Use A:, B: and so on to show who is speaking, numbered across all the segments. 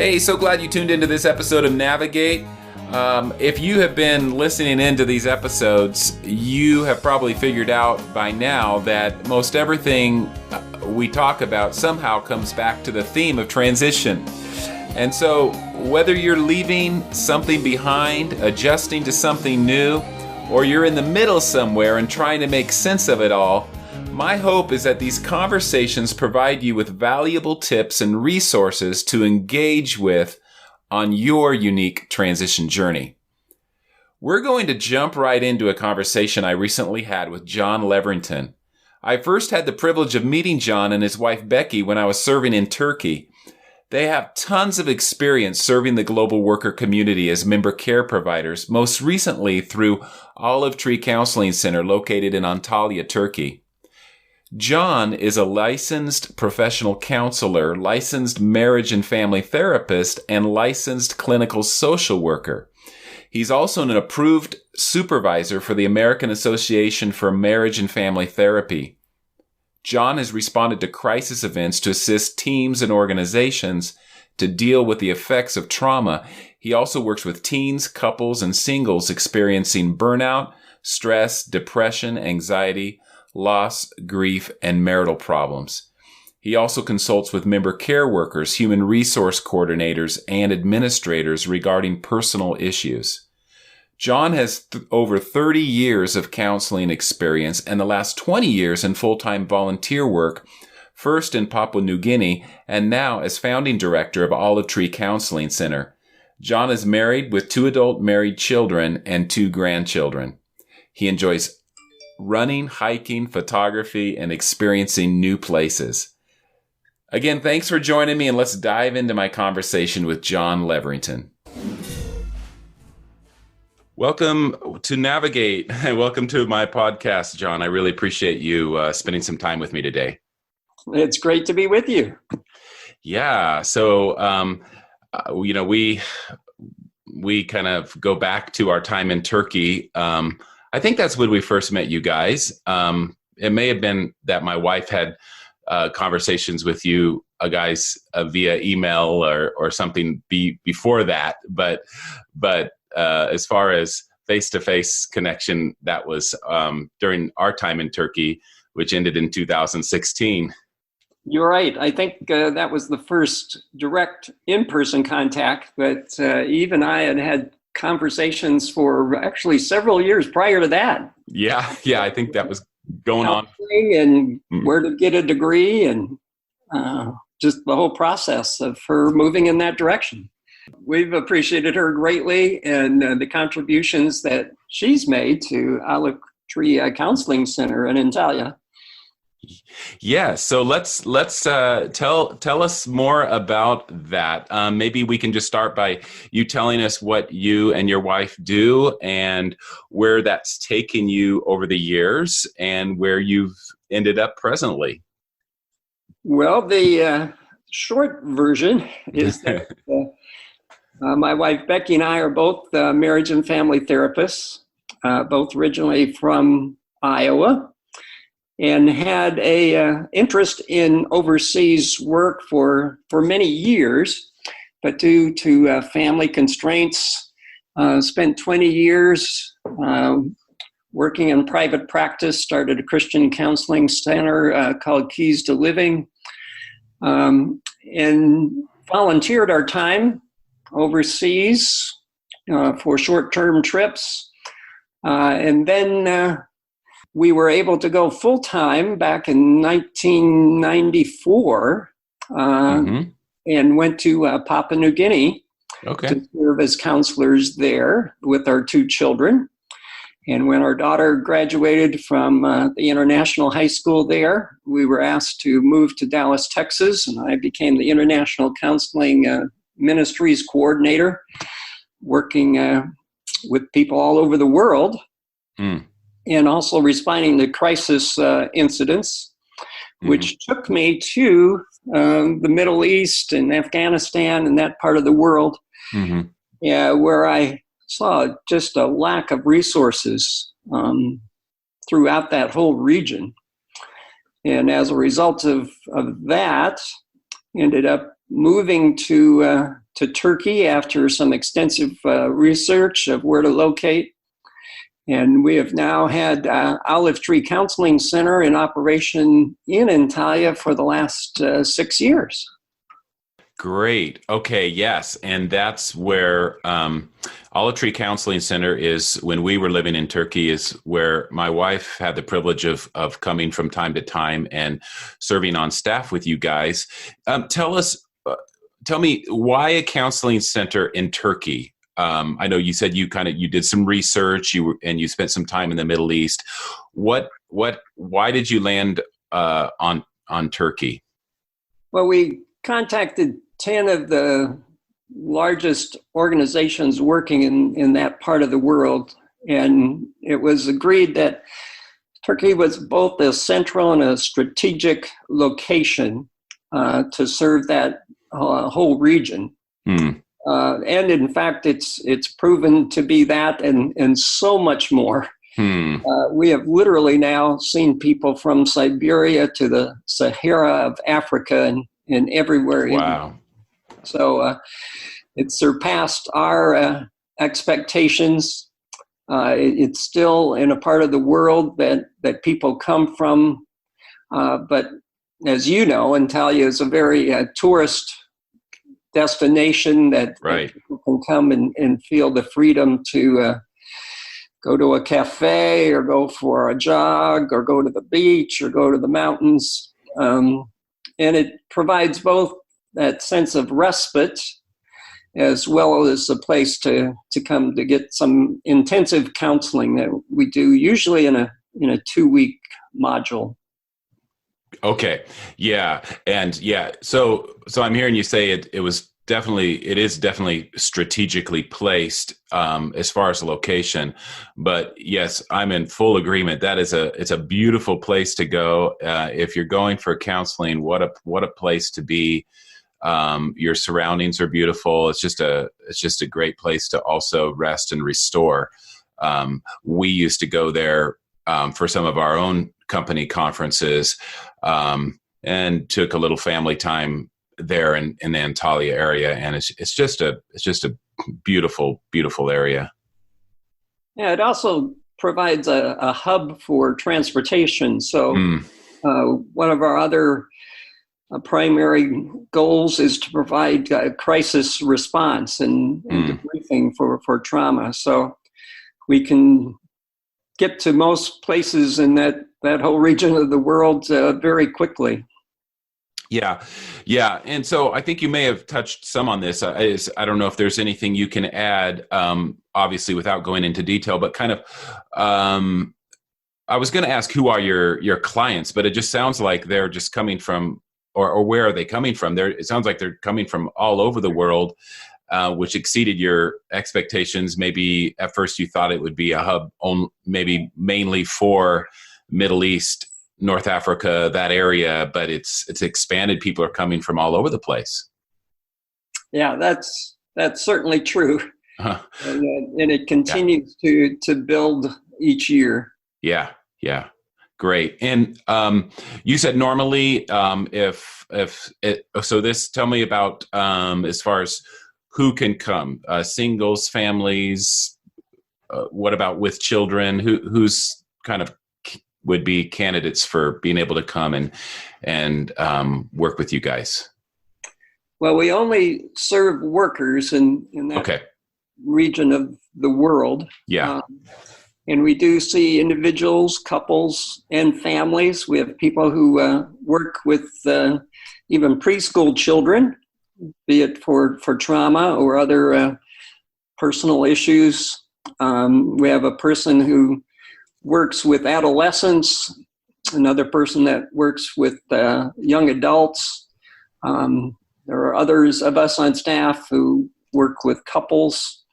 A: Hey, so glad you tuned into this episode of Navigate. If you have been listening into these episodes, you have probably figured out by now that most everything we talk about somehow comes back to the theme of transition. And so, whether you're leaving something behind, adjusting to something new, or you're in the middle somewhere and trying to make sense of it all, my hope is that these conversations provide you with valuable tips and resources to engage with on your unique transition journey. We're going to jump right into a conversation I recently had with John Leverington. I first had the privilege of meeting John and his wife Becky when I was serving in Turkey. They have tons of experience serving the global worker community as member care providers, most recently through Olive Tree Counseling Center located in Antalya, Turkey. John is a licensed professional counselor, licensed marriage and family therapist, and licensed clinical social worker. He's also an approved supervisor for the American Association for Marriage and Family Therapy. John has responded to crisis events to assist teams and organizations to deal with the effects of trauma. He also works with teens, couples, and singles experiencing burnout, stress, depression, anxiety, loss, grief, and marital problems. He also consults with member care workers, human resource coordinators, and administrators regarding personal issues. John has over 30 years of counseling experience and the last 20 years in full-time volunteer work, first in Papua New Guinea and now as founding director of Olive Tree Counseling Center. John is married with 2 adult married children and 2 grandchildren. He enjoys running, hiking, photography, and experiencing new places. Again, thanks for joining me, and let's dive into my conversation with John Leverington. Welcome to Navigate. Welcome to my podcast, John. I really appreciate you spending some time with me today.
B: It's great to be with you.
A: Yeah. So, we kind of go back to our time in Turkey. I think that's when we first met you guys. It may have been that my wife had conversations with you guys via email or something before that, but as far as face-to-face connection, that was during our time in Turkey, which ended in 2016.
B: You're right. I think that was the first direct in-person contact, but Eve and I had conversations for actually several years prior to that.
A: Yeah, I think that was going on.
B: And where to get a degree and just the whole process of her moving in that direction. We've appreciated her greatly and the contributions that she's made to Olive Tree Counseling Center in Antalya.
A: Yeah, so let's tell us more about that. Maybe we can just start by you telling us what you and your wife do and where that's taken you over the years and where you've ended up presently.
B: Well, the short version is that my wife Becky and I are both marriage and family therapists, both originally from Iowa, and had a interest in overseas work for many years, but due to family constraints, spent 20 years working in private practice, started a Christian counseling center called Keys to Living, and volunteered our time overseas for short-term trips. And then we were able to go full-time back in 1994 and went to Papua New Guinea to serve as counselors there with our 2 children. And when our daughter graduated from the international high school there, we were asked to move to Dallas, Texas, and I became the International Counseling Ministries Coordinator, working with people all over the world, and also responding to crisis incidents, which took me to the Middle East and Afghanistan and that part of the world, where I saw just a lack of resources throughout that whole region. And as a result of that, ended up moving to to Turkey after some extensive research of where to locate. And we have now had Olive Tree Counseling Center in operation in Antalya for the last 6 years.
A: Great. Okay. Yes. And that's where Olive Tree Counseling Center is, when we were living in Turkey, is where my wife had the privilege of coming from time to time and serving on staff with you guys. Tell me why a counseling center in Turkey? I know you said you did some research, and you spent some time in the Middle East. Why did you land on Turkey?
B: Well, we contacted 10 of the largest organizations working in that part of the world, and it was agreed that Turkey was both a central and a strategic location to serve that whole region. And in fact, it's proven to be that and so much more. We have literally now seen people from Siberia to the Sahara of Africa and everywhere.
A: Wow.
B: So it surpassed our expectations. It's still in a part of the world that people come from. But as you know, Antalya is a very tourist destination that people can come and feel the freedom to go to a cafe or go for a jog or go to the beach or go to the mountains. And it provides both that sense of respite as well as a place to come to get some intensive counseling that we do usually in a 2-week module.
A: Okay. Yeah. And yeah. So I'm hearing you say it is definitely strategically placed as far as the location. But yes, I'm in full agreement. It's a beautiful place to go. If you're going for counseling, what a place to be. Your surroundings are beautiful. It's just a great place to also rest and restore. We used to go there for some of our own company conferences, and took a little family time there in the Antalya area, and it's just a beautiful area.
B: Yeah, it also provides a hub for transportation. So one of our other primary goals is to provide crisis response and debriefing for trauma. So we can get to most places in that whole region of the world very quickly.
A: Yeah. And so I think you may have touched some on this. I don't know if there's anything you can add, obviously without going into detail, but kind of, I was going to ask, who are your clients, but it just sounds like they're just coming from, or where are they coming from? It sounds like they're coming from all over the world, which exceeded your expectations. Maybe at first you thought it would be a hub maybe mainly for Middle East, North Africa, that area, but it's expanded. People are coming from all over the place. Yeah,
B: that's certainly true. Uh-huh. And it continues to build each year.
A: Yeah. Great. And you said normally, tell me about as far as who can come, singles, families, what about with children, who's kind of would be candidates for being able to come and work with you guys?
B: Well, we only serve workers in that region of the world.
A: Yeah.
B: And we do see individuals, couples, and families. We have people who work with even preschool children, be it for trauma or other personal issues. We have a person who works with adolescents, another person that works with young adults. There are others of us on staff who work with couples.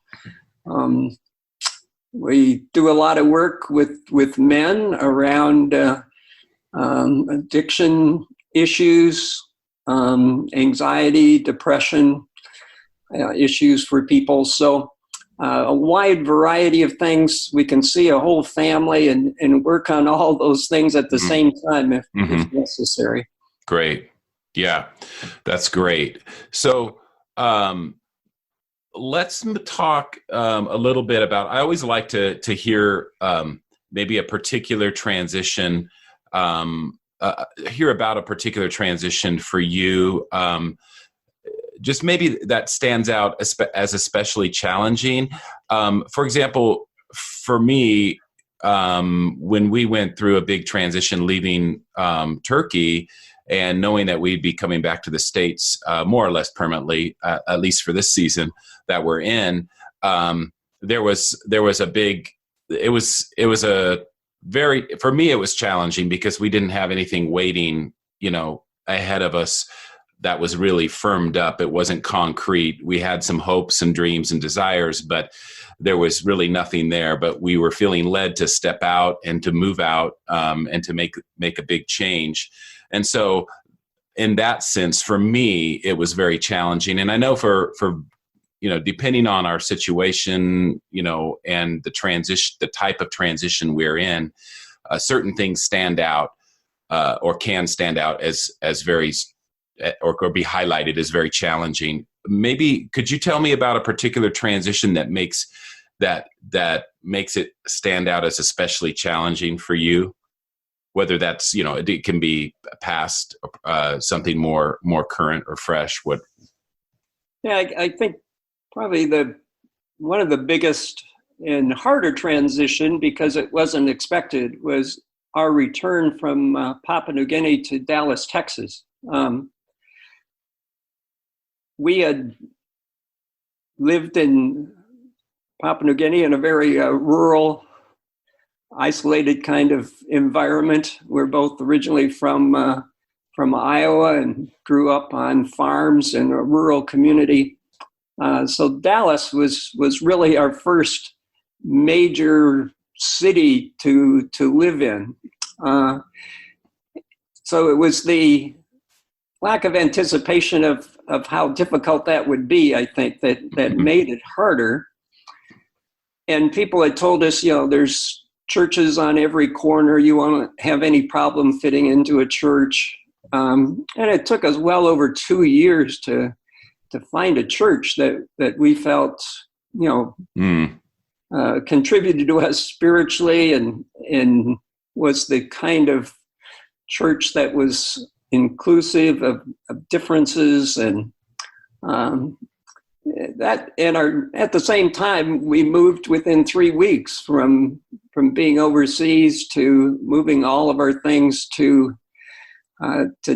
B: We do a lot of work with men around addiction issues, anxiety, depression issues for people. So a wide variety of things. We can see a whole family and work on all those things at the same time if necessary.
A: Great. Yeah, that's great. So let's talk a little bit about. I always like to hear maybe a particular transition. Hear about a particular transition for you. Just maybe that stands out as especially challenging. For example, for me, when we went through a big transition leaving Turkey and knowing that we'd be coming back to the States more or less permanently, at least for this season that we're in, there was a big, it was a very, for me, it was challenging because we didn't have anything waiting, ahead of us that was really firmed up. It wasn't concrete. We had some hopes and dreams and desires, but there was really nothing there. But we were feeling led to step out and to move out and to make a big change. And so in that sense, for me, it was very challenging. And I know for depending on our situation, and the type of transition we're in, certain things stand out or can stand out as very or be highlighted as very challenging. Maybe could you tell me about a particular transition that makes it stand out as especially challenging for you? Whether that's, it can be past, something more current or fresh. What?
B: Yeah, I think probably one of the biggest and harder transition, because it wasn't expected, was our return from Papua New Guinea to Dallas, Texas. We had lived in Papua New Guinea in a very rural, isolated kind of environment. We're both originally from Iowa and grew up on farms in a rural community. So Dallas was really our first major city to live in. So it was the lack of anticipation of how difficult that would be, I think, that made it harder. And people had told us, there's churches on every corner. You won't have any problem fitting into a church. And it took us well over 2 years to find a church that we felt, contributed to us spiritually and was the kind of church that was inclusive of differences and that. And at the same time, we moved within 3 weeks from being overseas to moving all of our things to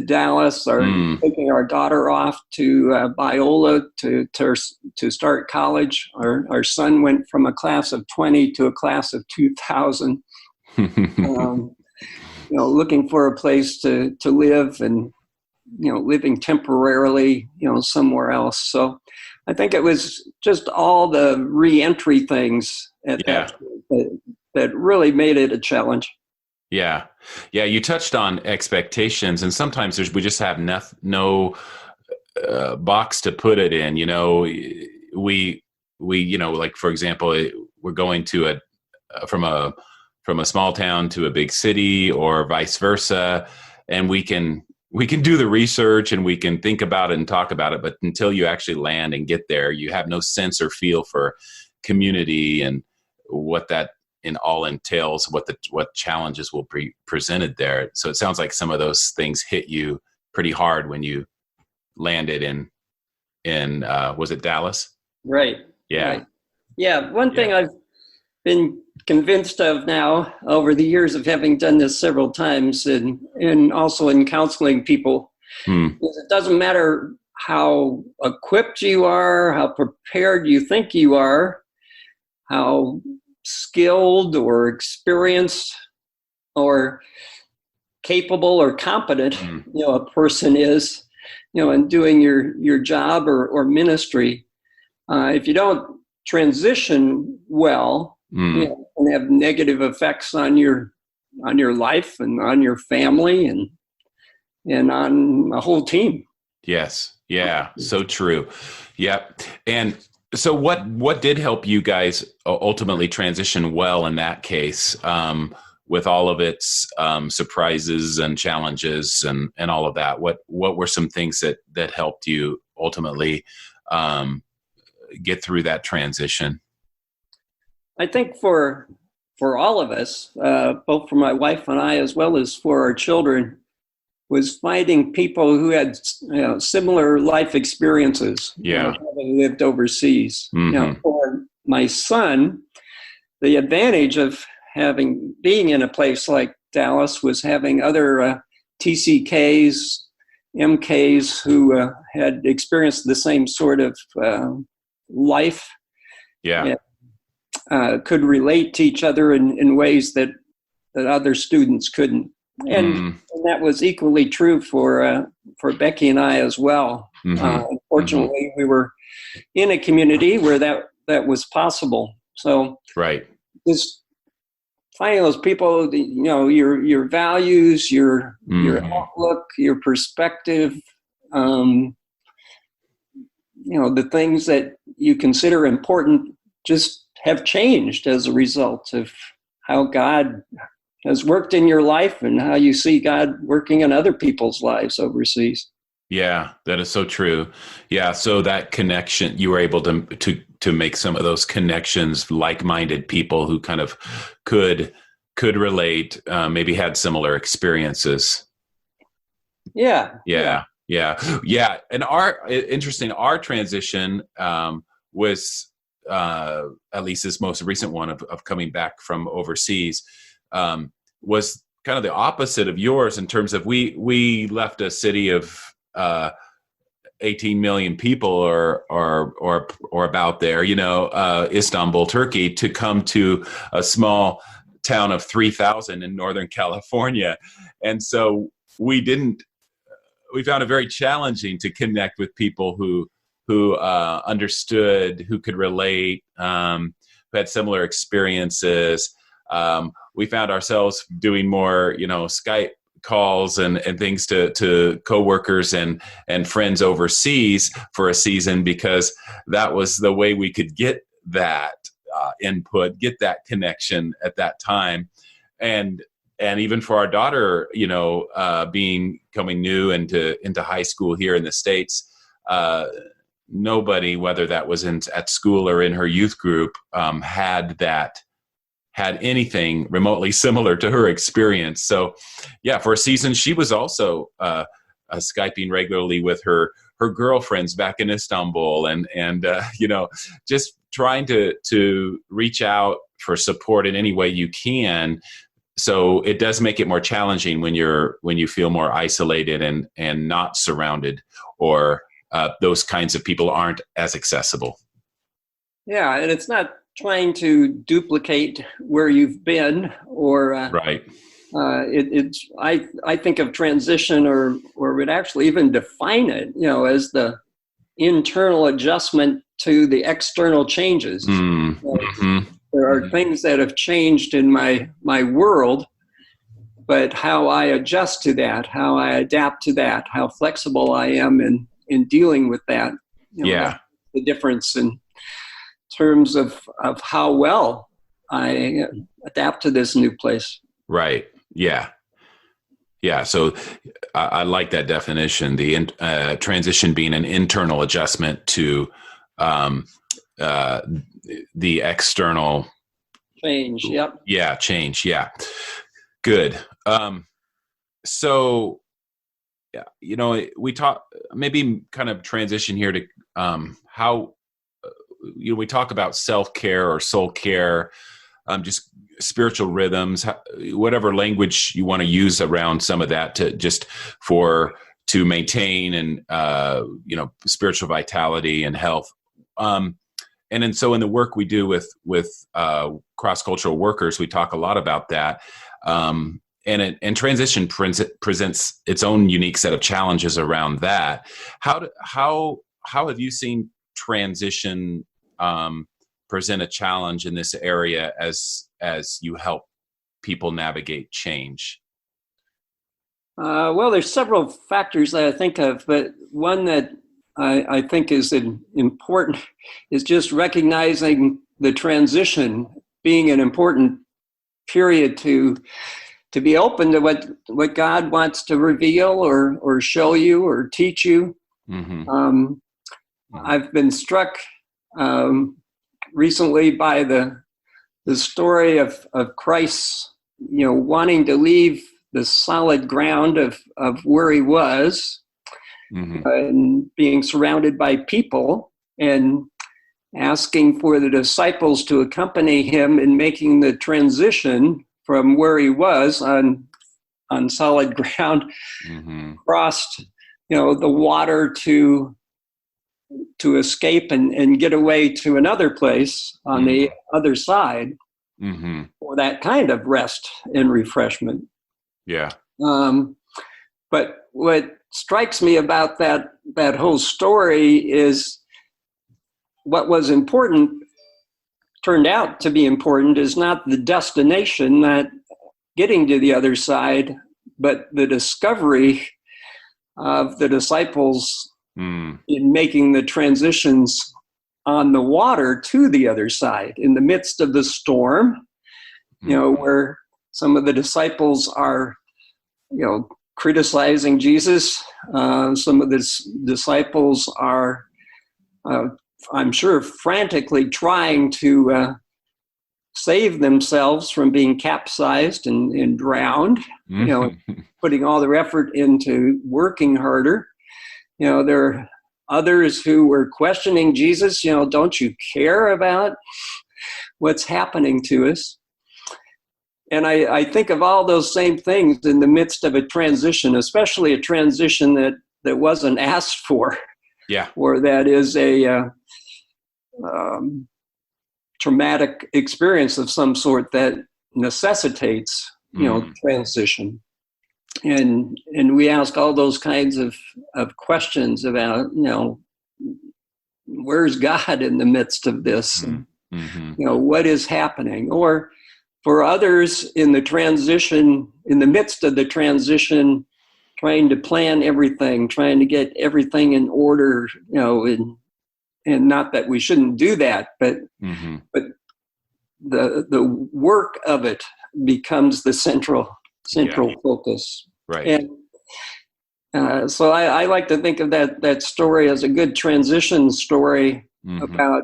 B: Dallas, or taking our daughter off to Biola to start college. Our son went from a class of 20 to a class of 2,000. Looking for a place to live and, living temporarily, somewhere else. So I think it was just all the re-entry things that really made it a challenge.
A: Yeah. Yeah. You touched on expectations, and sometimes we just have no box to put it in. We like, for example, we're going to from a small town to a big city, or vice versa. And we can do the research and we can think about it and talk about it. But until you actually land and get there, you have no sense or feel for community and what that all entails, what challenges will be presented there. So it sounds like some of those things hit you pretty hard when you landed in was it Dallas?
B: Right.
A: Yeah.
B: Right. Yeah. One thing I've been convinced of now over the years of having done this several times and also in counseling people is it doesn't matter how equipped you are, how prepared you think you are, how skilled or experienced or capable or competent a person is in doing your job or ministry. If you don't transition well, and have negative effects on your life and on your family and on a whole team.
A: Yes. Yeah. So true. Yep. And so what did help you guys ultimately transition well in that case, with all of its surprises and challenges and all of that? What were some things that helped you ultimately get through that transition?
B: I think for all of us, both for my wife and I, as well as for our children, was finding people who had similar life experiences, having lived overseas. For my son, the advantage of being in a place like Dallas was having other TCKs, MKs who had experienced the same sort of life.
A: Yeah.
B: And, could relate to each other in ways that other students couldn't. And that was equally true for Becky and I as well. Unfortunately, we were in a community where that was possible. So just finding those people, your values, your outlook, your perspective, the things that you consider important just have changed as a result of how God has worked in your life and how you see God working in other people's lives overseas.
A: Yeah, that is so true. Yeah, so that connection, you were able to make some of those connections, like-minded people who kind of could relate, maybe had similar experiences.
B: Yeah.
A: And our transition was at least this most recent one of coming back from overseas was kind of the opposite of yours in terms of we left a city of 18 million people or about there, Istanbul, Turkey, to come to a small town of 3,000 in Northern California. And so we found it very challenging to connect with people who understood, who could relate, who had similar experiences. We found ourselves doing more, Skype calls and things to coworkers and friends overseas for a season, because that was the way we could get that input, get that connection at that time. And even for our daughter, coming new into high school here in the States, nobody, whether that was at school or in her youth group, had anything remotely similar to her experience. So yeah, for a season, she was also Skyping regularly with her girlfriends back in Istanbul and just trying to reach out for support in any way you can. So it does make it more challenging when you feel more isolated and not surrounded, or those kinds of people aren't as accessible.
B: Yeah, and it's not trying to duplicate where you've been, or
A: right.
B: I think of transition, or would actually even define it, as the internal adjustment to the external changes. There are things that have changed in my world, but how I adjust to that, how I adapt to that, how flexible I am in dealing with that. That's the difference in terms of how well I adapt to this new place.
A: Right. Yeah. Yeah. So I like that definition, the transition being an internal adjustment to the external
B: change. Yep.
A: Yeah. Change. Yeah. Good. So, yeah, we talk, maybe kind of transition here to how, we talk about self-care or soul care, just spiritual rhythms, whatever language you want to use around some of that to maintain and, spiritual vitality and health. And so in the work we do with cross-cultural workers, we talk a lot about that. And transition presents its own unique set of challenges around that. How have you seen transition present a challenge in this area as you help people navigate change?
B: Well, there's several factors that I think of, but one that I think is important is just recognizing the transition being an important period to be open to what God wants to reveal or show you or teach you. Mm-hmm. I've been struck recently by the story of Christ, wanting to leave the solid ground of where he was, and being surrounded by people, and asking for the disciples to accompany him in making the transition from where he was on solid ground, crossed, the water to escape and get away to another place on the other side for that kind of rest and refreshment.
A: Yeah.
B: But what strikes me about that whole story is what was important, turned out to be important, is not the destination, not getting to the other side, but the discovery of the disciples in making the transitions on the water to the other side in the midst of the storm, where some of the disciples are, criticizing Jesus. Some of the disciples are, I'm sure, frantically trying to save themselves from being capsized and drowned, putting all their effort into working harder. There are others who were questioning Jesus, don't you care about what's happening to us? And I think of all those same things in the midst of a transition, especially a transition that wasn't asked for.
A: Yeah.
B: Or that is a traumatic experience of some sort that necessitates, transition. And we ask all those kinds of questions about, where's God in the midst of this? And, what is happening? Or for others in the transition, in the midst of the transition, trying to plan everything, trying to get everything in order, and not that we shouldn't do that, but the work of it becomes the central focus.
A: Right.
B: And so I like to think of that story as a good transition story about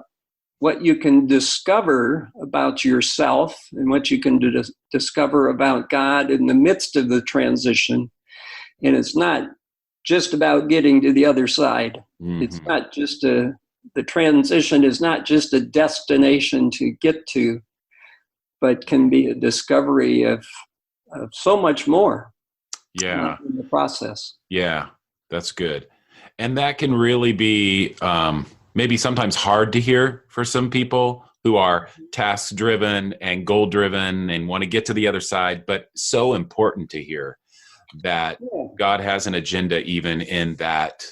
B: what you can discover about yourself and what you can discover about God in the midst of the transition. And it's not just about getting to the other side. It's not just the transition is not just a destination to get to, but can be a discovery of so much more.
A: Yeah.
B: In the process.
A: Yeah, that's good. And that can really be maybe sometimes hard to hear for some people who are task driven and goal driven and want to get to the other side, but so important to hear that God has an agenda even in that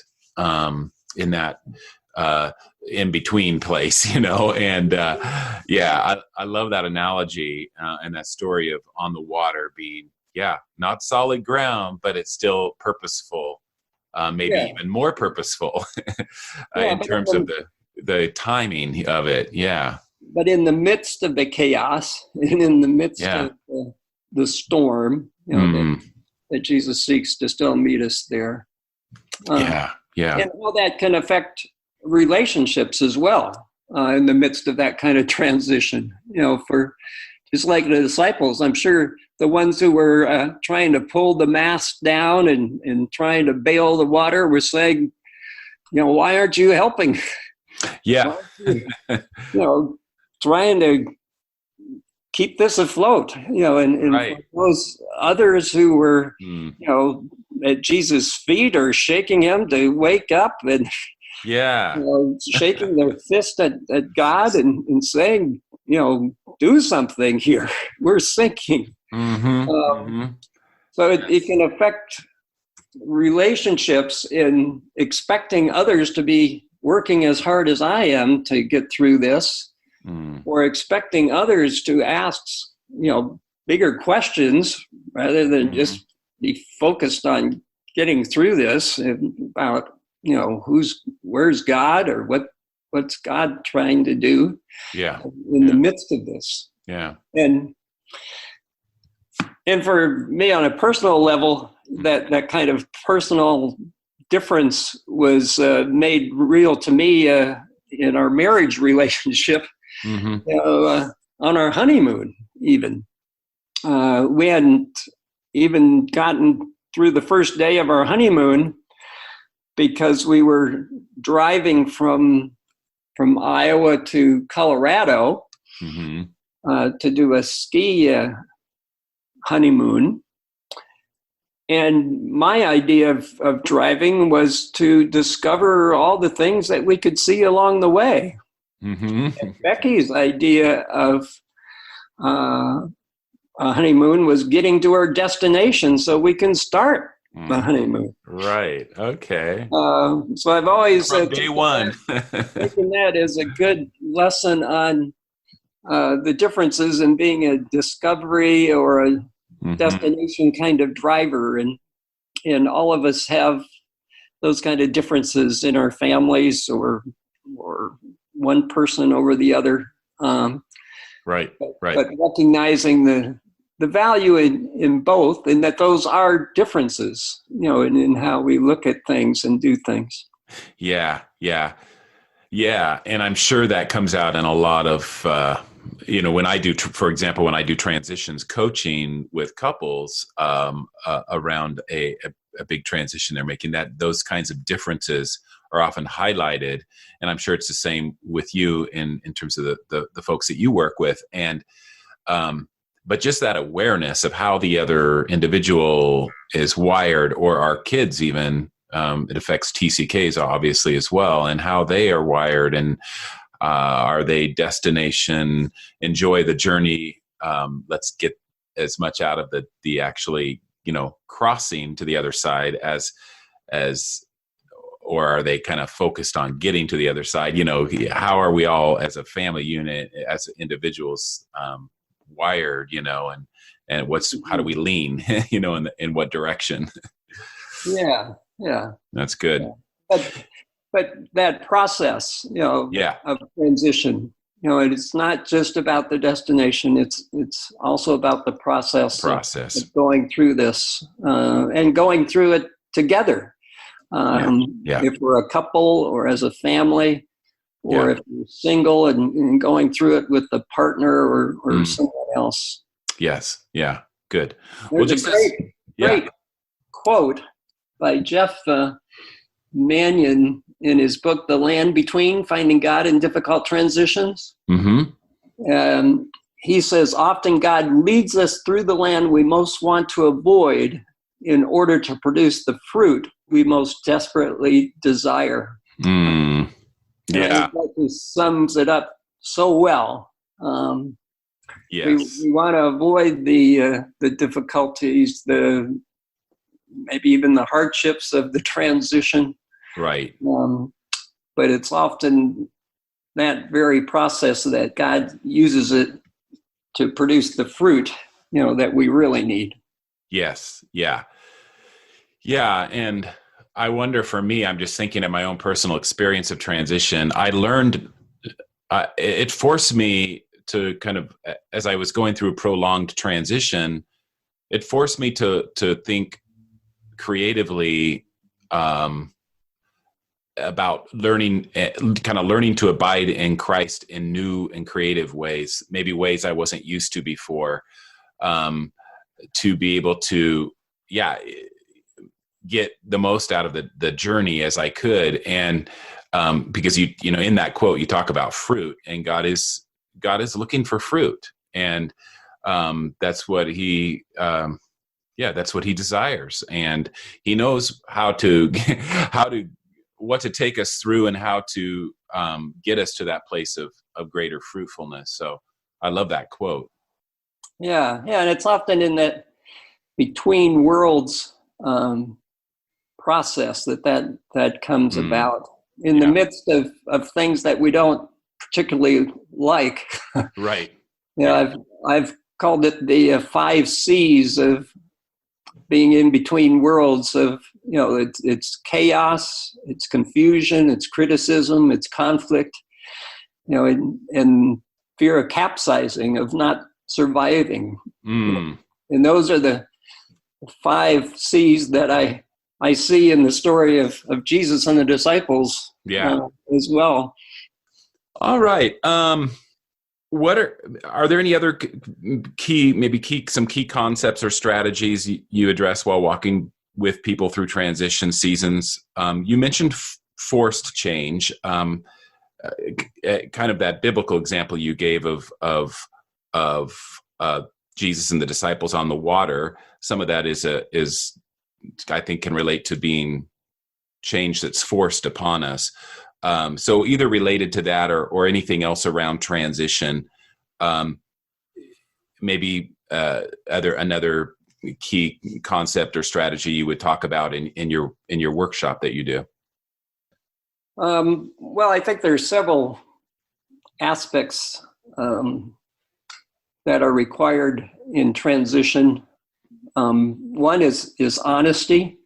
A: in between place, and I love that analogy and that story of on the water being not solid ground, but it's still purposeful, maybe even more purposeful in terms of the timing of it. Yeah.
B: But in the midst of the chaos and in the midst of the storm, that Jesus seeks to still meet us there. And how that can affect relationships as well in the midst of that kind of transition. For just like the disciples, I'm sure the ones who were trying to pull the mast down and trying to bail the water were saying, why aren't you helping?
A: Yeah.
B: Trying to keep this afloat, and those others who were, at Jesus' feet are shaking him to wake up and, shaking their fist at God and saying, do something here. We're sinking. So it can affect relationships in expecting others to be working as hard as I am to get through this, or expecting others to ask, bigger questions rather than just be focused on getting through this about, where's God or what's God trying to do in the midst of this.
A: Yeah.
B: And for me on a personal level, that kind of personal difference was made real to me in our marriage relationship, on our honeymoon even. We hadn't even gotten through the first day of our honeymoon because we were driving from Iowa to Colorado to do a ski honeymoon. And my idea of driving was to discover all the things that we could see along the way. And Becky's idea of a honeymoon was getting to our destination so we can start the honeymoon.
A: Right. Okay.
B: So I've always
A: from day one
B: taken that as a good lesson on the differences in being a discovery or a destination kind of driver, and all of us have those kind of differences in our families or one person over the other.
A: Right.
B: But recognizing the value in both, and that those are differences, in how we look at things and do things.
A: Yeah. And I'm sure that comes out in a lot of, when I do, for example, when I do transitions coaching with couples around a big transition they're making, that those kinds of differences are often highlighted. And I'm sure it's the same with you in terms of the folks that you work with. And, but just that awareness of how the other individual is wired, or our kids even, it affects TCKs obviously as well, and how they are wired, and are they destination, enjoy the journey, let's get as much out of the actually, crossing to the other side as, or are they kind of focused on getting to the other side? How are we all as a family unit, as individuals, wired, and how do we lean, in what direction?
B: Yeah.
A: That's good.
B: Yeah. But that process, of transition, it's not just about the destination. It's also about the process. Of going through this, and going through it together. If we're a couple or as a family, or if you're single and going through it with a partner or someone else.
A: Yes. Yeah. Good.
B: There's a great quote by Jeff Mannion in his book, The Land Between, Finding God in Difficult Transitions. He says, often God leads us through the land we most want to avoid in order to produce the fruit we most desperately desire.
A: Yeah.
B: That just sums it up so well.
A: Yes.
B: We want to avoid the difficulties, maybe even the hardships of the transition.
A: Right.
B: But it's often that very process that God uses it to produce the fruit, that we really need. Yes.
A: Yeah. Yeah. And I wonder, for me, I'm just thinking of my own personal experience of transition. I learned, it forced me to kind of, as I was going through a prolonged transition, it forced me to think creatively, about learning to abide in Christ in new and creative ways, maybe ways I wasn't used to before, to be able to, get the most out of the journey as I could. And, because in that quote, you talk about fruit, and God is looking for fruit. And, that's what that's what he desires. And he knows what to take us through, and how to get us to that place of greater fruitfulness. So I love that quote.
B: Yeah. And it's often in that between worlds process that comes about in the midst of things that we don't particularly like.
A: Right.
B: I've called it the 5 C's of being in between worlds of, it's chaos, it's confusion, it's criticism, it's conflict, and fear of capsizing, of not surviving. And those are the 5 C's that I see in the story of Jesus and the disciples as well.
A: All right. What are there any other some key concepts or strategies you address while walking with people through transition seasons? You mentioned forced change, kind of that biblical example you gave of Jesus and the disciples on the water. Some of that is I think can relate to being change that's forced upon us. So either related to that or anything else around transition, maybe another key concept or strategy you would talk about in your workshop that you do.
B: Well, I think there's several aspects that are required in transition. One is honesty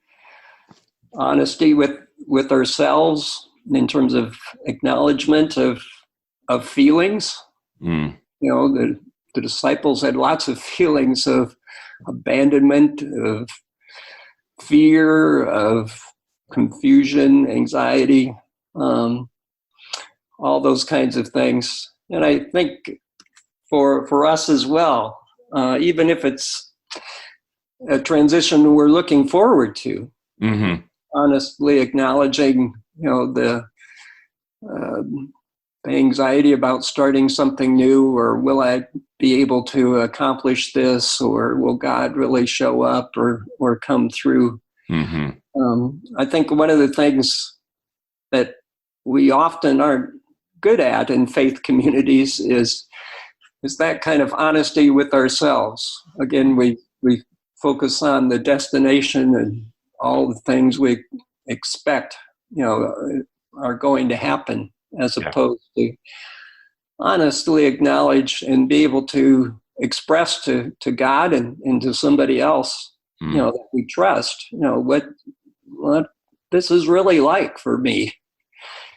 B: with ourselves in terms of acknowledgement of feelings. You know, the disciples had lots of feelings of abandonment, of fear, of confusion, anxiety, all those kinds of things. And I think for us as well, even if it's a transition we're looking forward to, honestly acknowledging, you know, the anxiety about starting something new, or will I be able to accomplish this, or will God really show up or come through? I think one of the things that we often aren't good at in faith communities is that kind of honesty with ourselves. Again, we focus on the destination and all the things we expect, you know, are going to happen, as opposed to honestly acknowledge and be able to express to God and to somebody else, you know, that we trust, you know, what this is really like for me.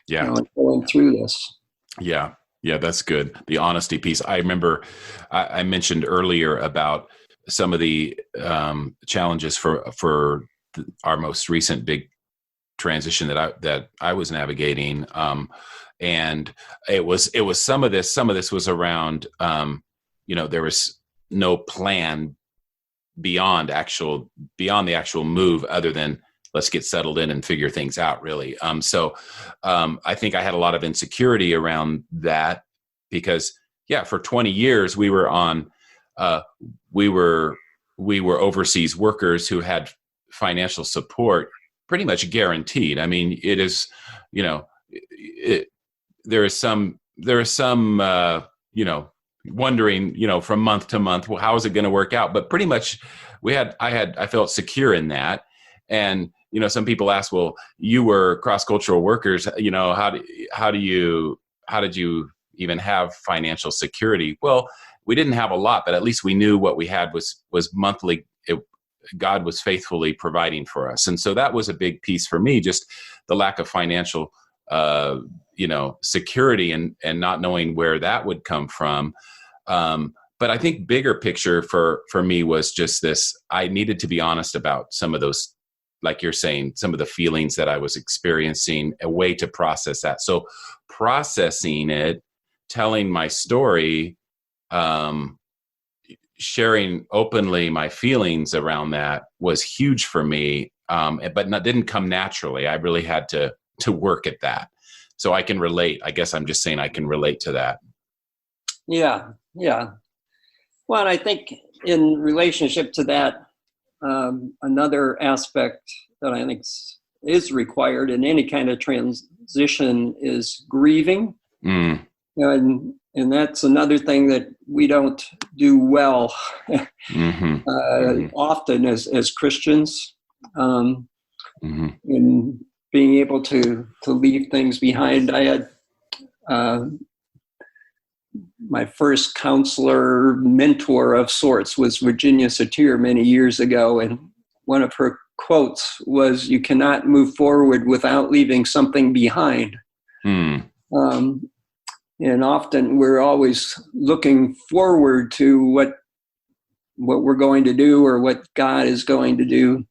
B: You know, going through this.
A: Yeah, that's good. The honesty piece. I remember I mentioned earlier about some of the challenges for our most recent big transition that I was navigating, and it was some of this was around, you know, there was no plan beyond the actual move, other than let's get settled in and figure things out, really. So I think I had a lot of insecurity around that, because for 20 years we were overseas workers who had financial support pretty much guaranteed. I mean, it is, you know, there is some, you know, wondering, you know, from month to month, well, how is it going to work out? But pretty much I felt secure in that. And, you know, some people ask, well, you were cross-cultural workers, you know, how did you even have financial security? Well, we didn't have a lot, but at least we knew what we had was monthly. God was faithfully providing for us. And so that was a big piece for me, just the lack of financial, you know, security and not knowing where that would come from. But I think bigger picture for me was just this: I needed to be honest about some of those, like you're saying, some of the feelings that I was experiencing, a way to process that. So processing it, telling my story, sharing openly my feelings around that was huge for me, but didn't come naturally. I really had to work at that. So I can relate. I guess I'm just saying I can relate to that.
B: Yeah. Well, I think in relationship to that, another aspect that I think is required in any kind of transition is grieving. You know, and that's another thing that we don't do well often as Christians, in being able to leave things behind. I had my first counselor mentor of sorts was Virginia Satir many years ago, and one of her quotes was, "You cannot move forward without leaving something behind." And often we're always looking forward to what we're going to do or what God is going to do,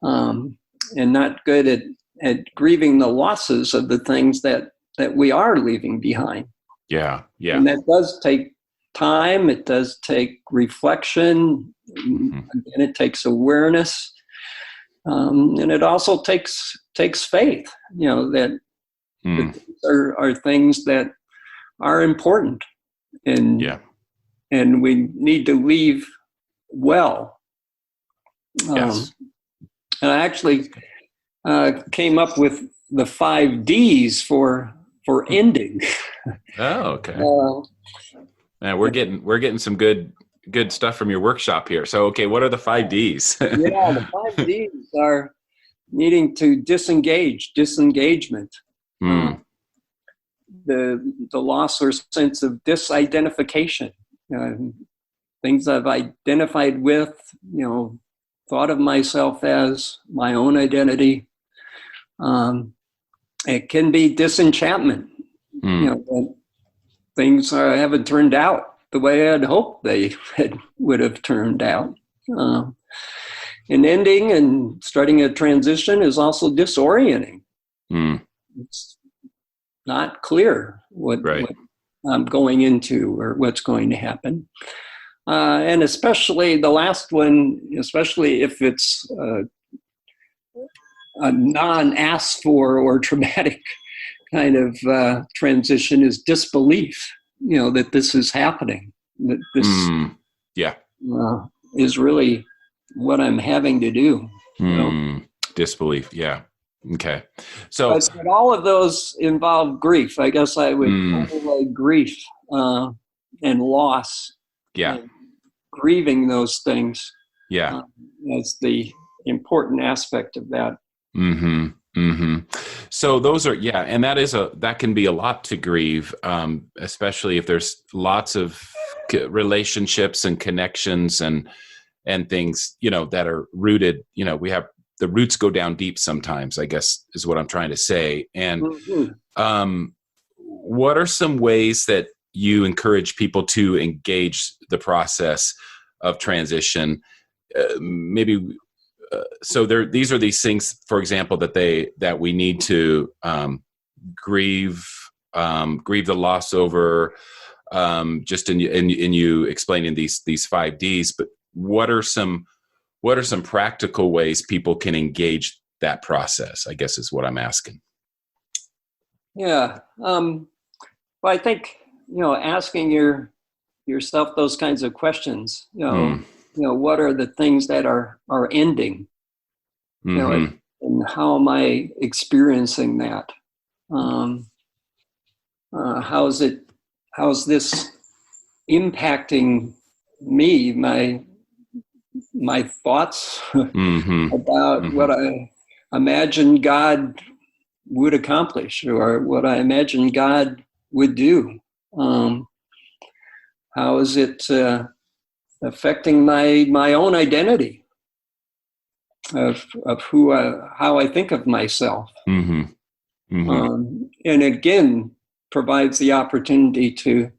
B: and not good at grieving the losses of the things that we are leaving behind.
A: Yeah. Yeah.
B: And that does take time. It does take reflection. Again, it takes awareness. And it also takes faith, that these are things that are important, and we need to leave well.
A: Yes.
B: And I actually came up with the 5 Ds for ending.
A: Oh, okay. Man, we're getting some good stuff from your workshop here. So, okay, what are the 5 Ds?
B: The 5 Ds are needing to disengagement, the loss or sense of disidentification, things I've identified with, thought of myself as my own identity. It can be disenchantment, that things haven't turned out the way I'd hoped they would have turned out. And ending and starting a transition is also disorienting. It's not clear what I'm going into or what's going to happen. And especially the last one, especially if it's a non-asked for or traumatic kind of transition, is disbelief, that this is happening, that this is really what I'm having to do.
A: Disbelief, yeah. Okay. So
B: but all of those involve grief. I guess I would overlay grief and loss.
A: Yeah.
B: Grieving those things.
A: Yeah.
B: That's the important aspect of that.
A: So those are, and that can be a lot to grieve, especially if there's lots of relationships and connections and things, that are rooted, we have the roots go down deep sometimes, I guess is what I'm trying to say. And what are some ways that you encourage people to engage the process of transition? So these are these things, for example, that we need to grieve the loss over, just in you explaining these 5 Ds. But what are some practical ways people can engage that process, I guess is what I'm asking.
B: Yeah. Well, I think, asking yourself those kinds of questions, what are the things that are ending, and how am I experiencing that? How's this impacting me, my thoughts about what I imagine God would accomplish, or what I imagine God would do? How is it affecting my own identity of how I think of myself? And again, provides the opportunity to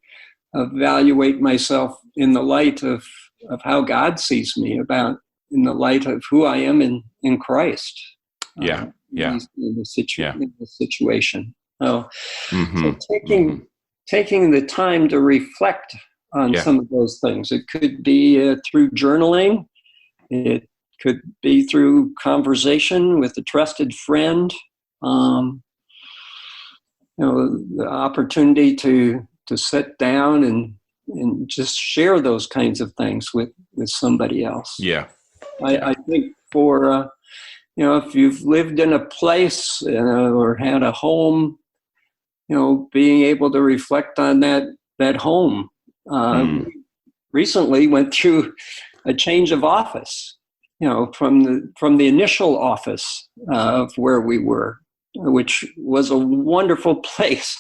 B: evaluate myself in the light of how God sees me, in the light of who I am in Christ. In the situation. So taking the time to reflect on some of those things. It could be through journaling. It could be through conversation with a trusted friend. The opportunity to sit down and just share those kinds of things with somebody else. I think for if you've lived in a place or had a home, being able to reflect on that home. Recently went through a change of office, from the initial office of where we were, which was a wonderful place.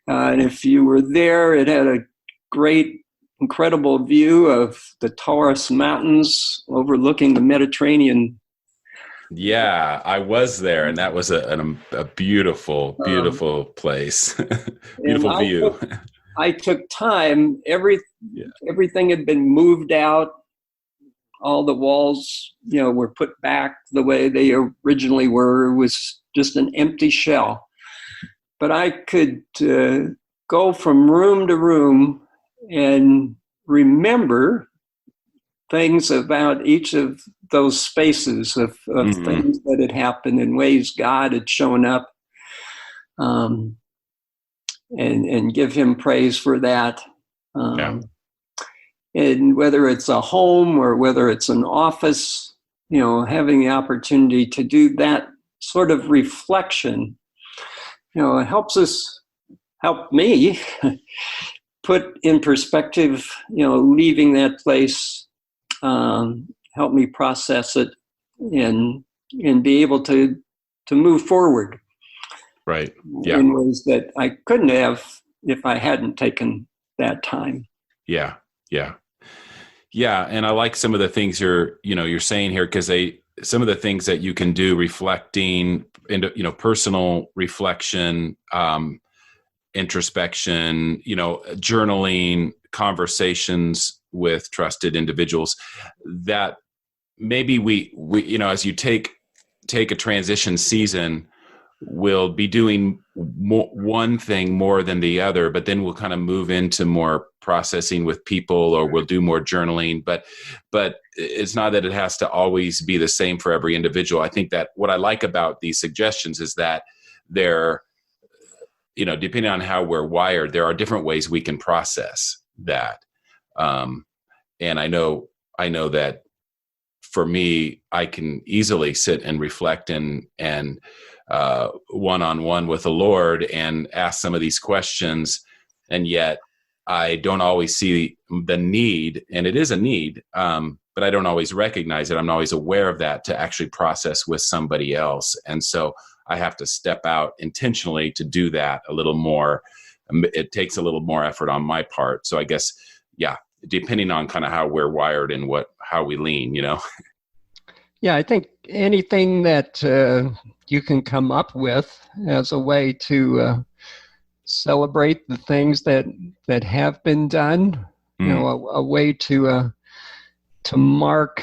B: And if you were there, it had a great, incredible view of the Taurus Mountains overlooking the Mediterranean.
A: Yeah, I was there, and that was a beautiful, beautiful place. Beautiful view.
B: I took time. Everything had been moved out. All the walls, were put back the way they originally were. It was just an empty shell. But I could go from room to room and remember things about each of those spaces of things that had happened in ways God had shown up, and give him praise for that. And whether it's a home or whether it's an office, having the opportunity to do that sort of reflection, it help me put in perspective, leaving that place, help me process it and be able to move forward.
A: Right. Yeah.
B: In ways that I couldn't have if I hadn't taken that time.
A: Yeah. Yeah. Yeah. And I like some of the things you're saying here, because some of the things that you can do, reflecting into, personal reflection, introspection, journaling, conversations with trusted individuals, that maybe we as you take a transition season, we'll be doing one thing more than the other, but then we'll kind of move into more processing with people, or we'll do more journaling. But it's not that it has to always be the same for every individual. I think that what I like about these suggestions is that they're, depending on how we're wired, there are different ways we can process that. And I know that for me, I can easily sit and reflect and one-on-one with the Lord and ask some of these questions, and yet I don't always see the need, and it is a need, but I don't always recognize it. I'm not always aware of that to actually process with somebody else. And so I have to step out intentionally to do that a little more. It takes a little more effort on my part. So I guess, depending on kind of how we're wired and how we lean,
B: Yeah, I think anything that you can come up with as a way to celebrate the things that have been done, a way to mark,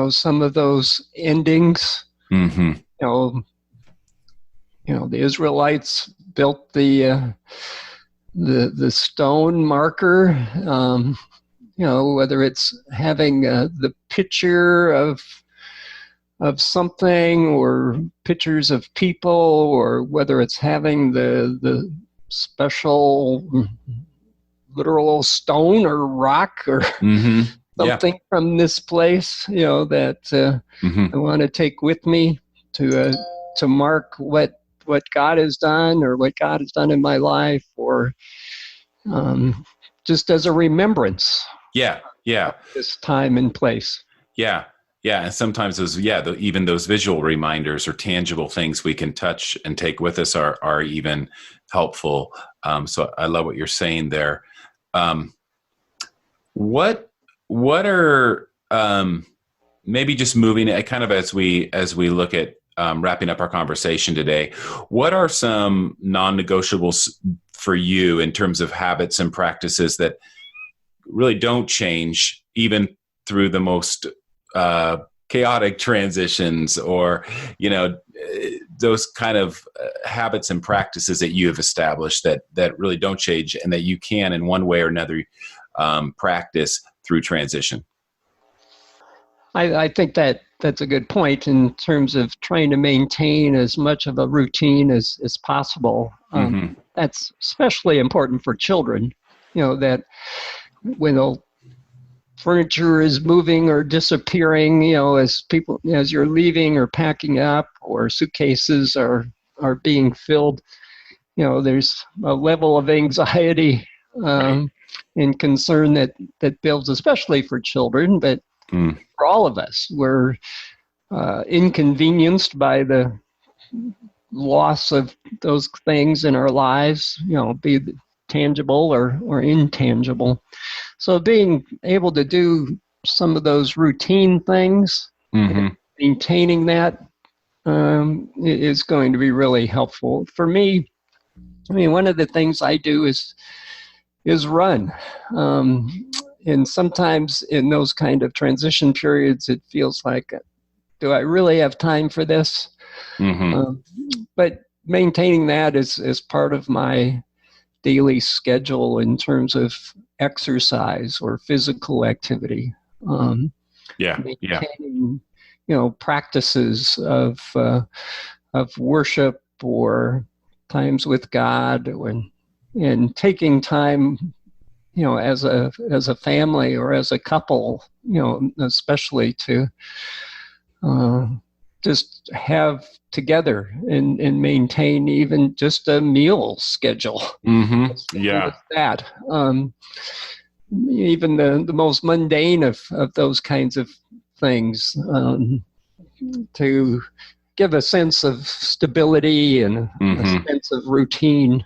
B: some of those endings.
A: Mm-hmm.
B: The Israelites built the stone marker. Whether it's having the picture of something, or pictures of people, or whether it's having the special literal stone or rock or something from this place, that I want to take with me to mark what God has done, or what God has done in my life, or just as a remembrance.
A: Yeah.
B: This time and place.
A: Yeah. And sometimes those, even those visual reminders or tangible things we can touch and take with us are even helpful. So I love what you're saying there. What are maybe just moving it kind of as we look at wrapping up our conversation today? What are some non-negotiables for you in terms of habits and practices that really don't change even through the most chaotic transitions, or those kind of habits and practices that you have established that really don't change, and that you can in one way or another practice through transition?
B: I think that's a good point in terms of trying to maintain as much of a routine as possible. That's especially important for children, that when the furniture is moving or disappearing, as you're leaving or packing up, or suitcases are being filled, there's a level of anxiety and concern that builds, especially for children, but for all of us. We're inconvenienced by the loss of those things in our lives, be it tangible or intangible. So being able to do some of those routine things, maintaining that is going to be really helpful. For me, one of the things I do is run. And sometimes in those kind of transition periods, it feels like, do I really have time for this? But maintaining that is part of my daily schedule in terms of exercise or physical activity. Maintaining, practices of worship or times with God, and taking time, as a family or as a couple, especially to just have together and maintain even just a meal schedule.
A: Mm-hmm. Yeah.
B: With that, even the most mundane of those kinds of things, to give a sense of stability and a sense of routine,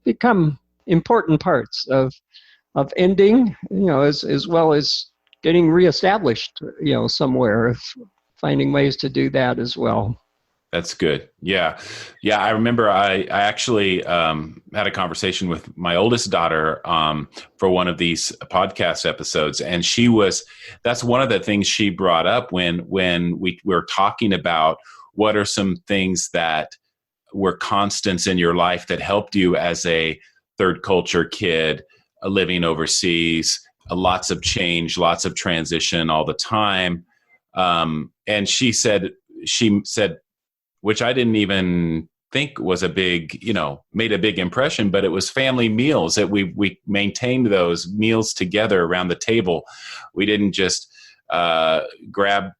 B: become important parts of ending, as well as getting reestablished, somewhere, finding ways to do that as well.
A: That's good. Yeah. Yeah. I remember I actually had a conversation with my oldest daughter for one of these podcast episodes. And that's one of the things she brought up when we were talking about what are some things that were constants in your life that helped you as a third culture kid living overseas, lots of change, lots of transition all the time. And she said, which I didn't even think was made a big impression, but it was family meals, that we maintained those meals together around the table. We didn't just grab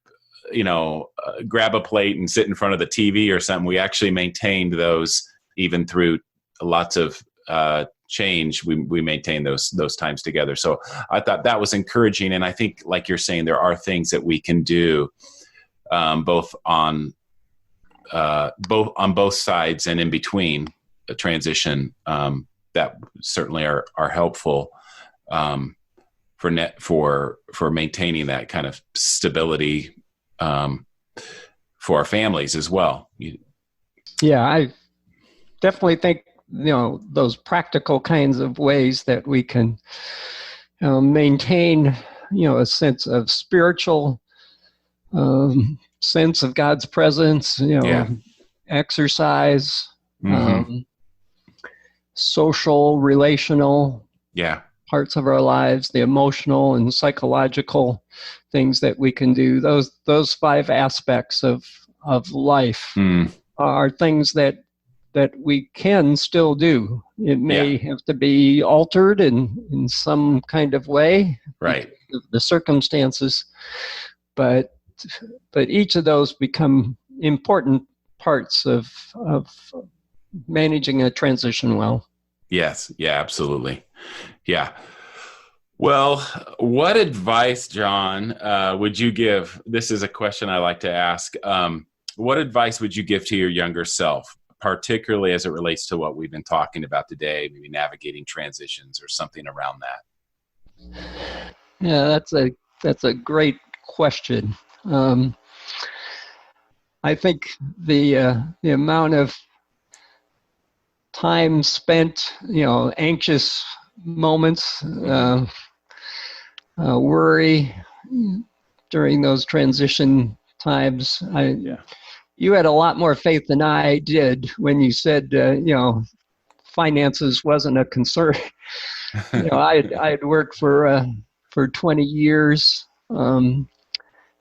A: a plate and sit in front of the TV or something. We actually maintained those even through lots of change. We maintained those times together. So I thought that was encouraging. And I think, like you're saying, there are things that we can do both on both sides and in between a transition that certainly are helpful for maintaining that kind of stability for our families as well.
B: Yeah, I definitely think those practical kinds of ways that we can maintain a sense of spiritual sense of God's presence, exercise, social, relational parts of our lives, the emotional and psychological things that we can do. Those 5 aspects of life are things that we can still do. It may have to be altered in some kind of way,
A: right?
B: The circumstances, but each of those become important parts of managing a transition well.
A: Yes. Yeah, absolutely. Yeah. Well, what advice, John, would you give? This is a question I like to ask. What advice would you give to your younger self, particularly as it relates to what we've been talking about today, maybe navigating transitions or something around that?
B: Yeah, that's a great question. I think the amount of time spent, anxious moments, worry during those transition times. You had a lot more faith than I did when you said, finances wasn't a concern. I had worked for 20 years,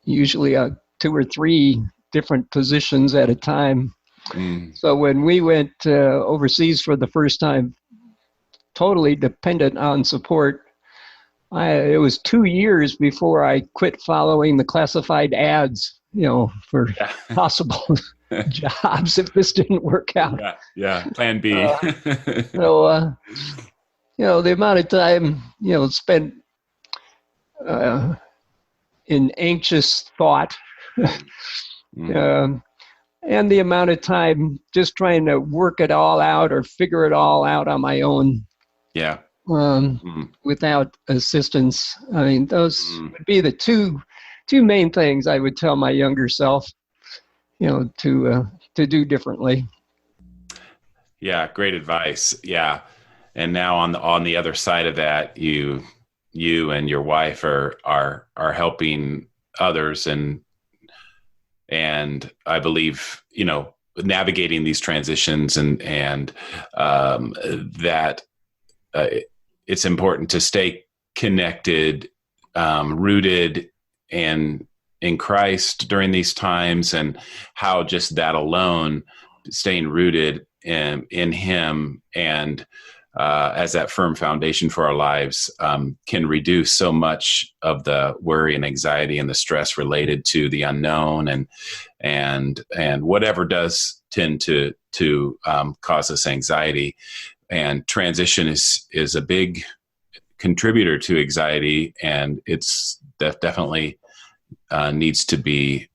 B: usually 2 or 3 different positions at a time. So when we went overseas for the first time, totally dependent on support, it was 2 years before I quit following the classified ads, for possible jobs if this didn't work out.
A: Yeah. Plan B.
B: So the amount of time, spent in anxious thought, and the amount of time just trying to work it all out or figure it all out on my own.
A: Yeah.
B: Without assistance. I mean, those would be the two main things I would tell my younger self, to do differently.
A: Yeah, great advice. Yeah. And now on the other side of that, you and your wife are helping others and I believe, navigating these transitions and that it's important to stay connected, rooted and in Christ during these times, and how just that alone, staying rooted in Him and as that firm foundation for our lives, can reduce so much of the worry and anxiety and the stress related to the unknown and whatever does tend to cause us anxiety. And transition is a big contributor to anxiety, and it's definitely we need to be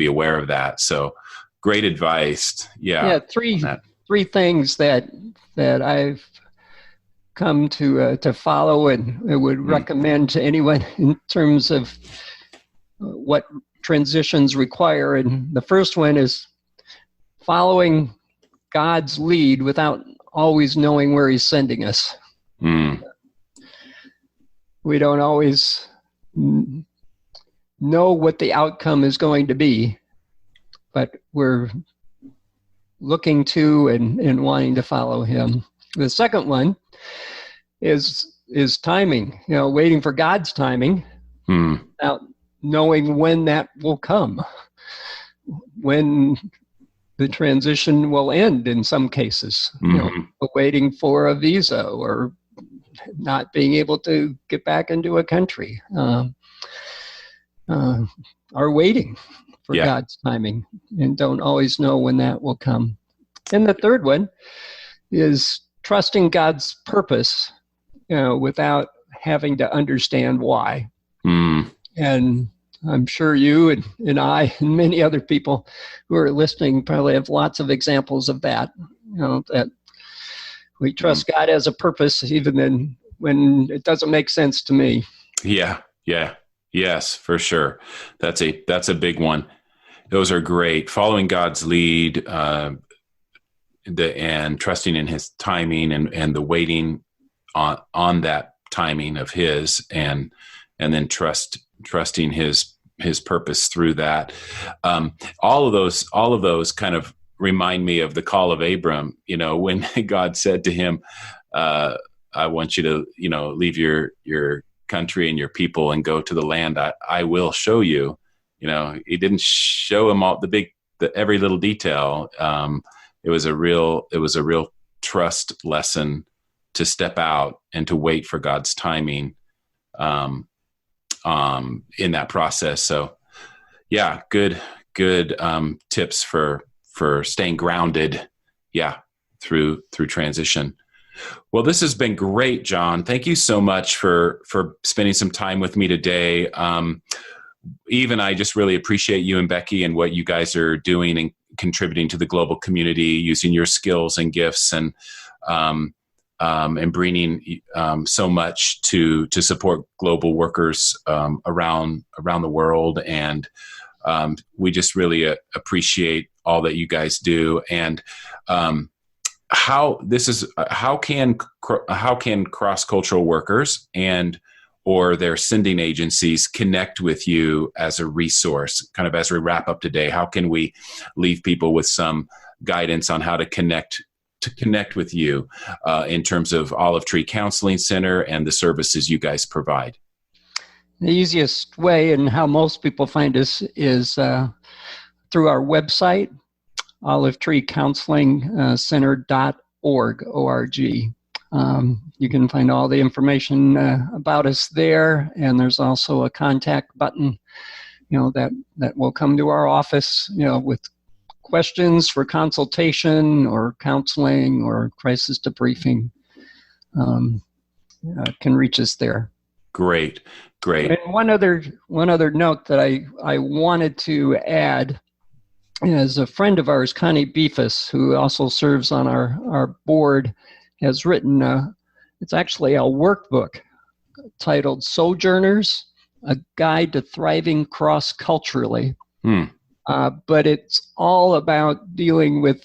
A: aware of that. So great advice. Yeah.
B: Three things that I've come to follow and I would recommend to anyone in terms of what transitions require. And the first one is following God's lead without always knowing where He's sending us. We don't always know what the outcome is going to be, but we're looking to and wanting to follow Him. The second one is timing, waiting for God's timing without knowing when that will come, when the transition will end in some cases, waiting for a visa or not being able to get back into a country, are waiting for God's timing and don't always know when that will come. And the third one is trusting God's purpose, without having to understand why. And I'm sure you and I and many other people who are listening probably have lots of examples of that, that we trust God has a purpose even when it doesn't make sense to me.
A: Yeah. Yes, for sure. That's a big one. Those are great. Following God's lead, and trusting in His timing and the waiting on that timing of His, and then trusting His purpose through that. All of those kind of remind me of the call of Abram. When God said to him, "I want you to, leave your country and your people and go to the land I will show you." He didn't show him all every little detail. It was a real trust lesson to step out and to wait for God's timing in that process. So yeah, good tips for staying grounded. Yeah. Through transition. Well, this has been great, John. Thank you so much for spending some time with me today. I just really appreciate you and Becky and what you guys are doing and contributing to the global community, using your skills and gifts and bringing so much to support global workers around the world. And we just really appreciate all that you guys do. And how can cross-cultural workers or their sending agencies connect with you as a resource? Kind of as we wrap up today, how can we leave people with some guidance on how to connect with you in terms of Olive Tree Counseling Center and the services you guys provide?
B: The easiest way and how most people find us is through our website, olivetreecounselingcenter.org, O-R-G. You can find all the information about us there, and there's also a contact button, that will come to our office, with questions for consultation or counseling or crisis debriefing. Can reach us there.
A: Great.
B: And one other note that I wanted to add is a friend of ours, Connie Beefus, who also serves on our board, has written it's actually a workbook titled Sojourners, A Guide to Thriving Cross-Culturally. But it's all about dealing with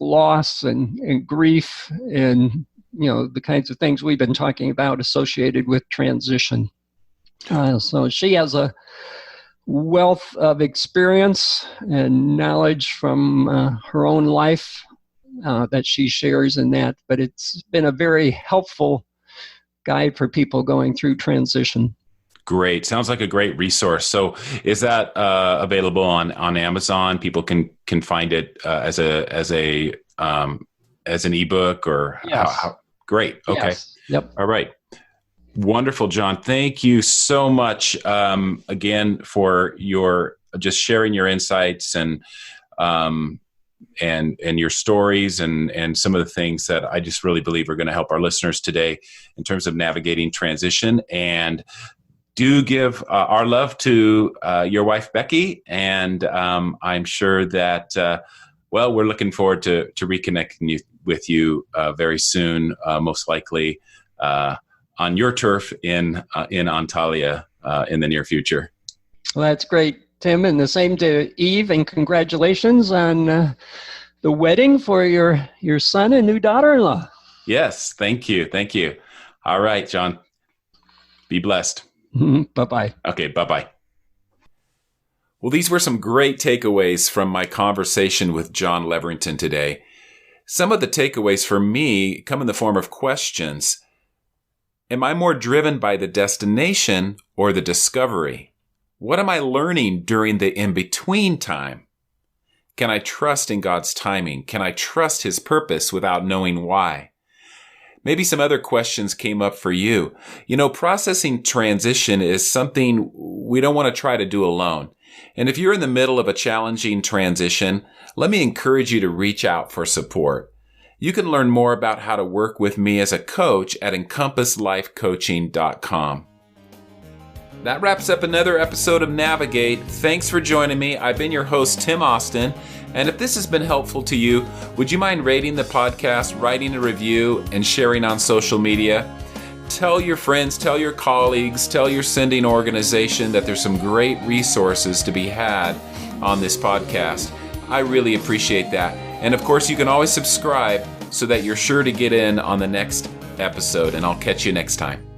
B: loss and grief and, the kinds of things we've been talking about associated with transition. So she has a wealth of experience and knowledge from her own life that she shares in that, but it's been a very helpful guide for people going through transition.
A: Great. Sounds like a great resource. So is that available on Amazon? People can find it as an ebook or
B: yes.
A: how? Great. Okay.
B: Yes. Yep.
A: All right. Wonderful, John. Thank you so much again for your just sharing your insights and your stories and some of the things that I just really believe are going to help our listeners today in terms of navigating transition. And do give our love to your wife, Becky. And I'm sure that, we're looking forward to reconnecting with you very soon, most likely on your turf in Antalya in the near future.
B: Well, that's great, Tim. And the same to Eve. And congratulations on the wedding for your son and new daughter-in-law.
A: Yes. Thank you. Thank you. All right, John. Be blessed.
B: Bye-bye.
A: Okay, bye-bye. Well, these were some great takeaways from my conversation with John Leverington today. Some of the takeaways for me come in the form of questions. Am I more driven by the destination or the discovery? What am I learning during the in-between time? Can I trust in God's timing? Can I trust His purpose without knowing why? Maybe some other questions came up for you. Processing transition is something we don't want to try to do alone. And if you're in the middle of a challenging transition, let me encourage you to reach out for support. You can learn more about how to work with me as a coach at EncompassLifeCoaching.com. That wraps up another episode of Navigate. Thanks for joining me. I've been your host, Tim Austin. And if this has been helpful to you, would you mind rating the podcast, writing a review, and sharing on social media? Tell your friends, tell your colleagues, tell your sending organization that there's some great resources to be had on this podcast. I really appreciate that. And of course, you can always subscribe so that you're sure to get in on the next episode, and I'll catch you next time.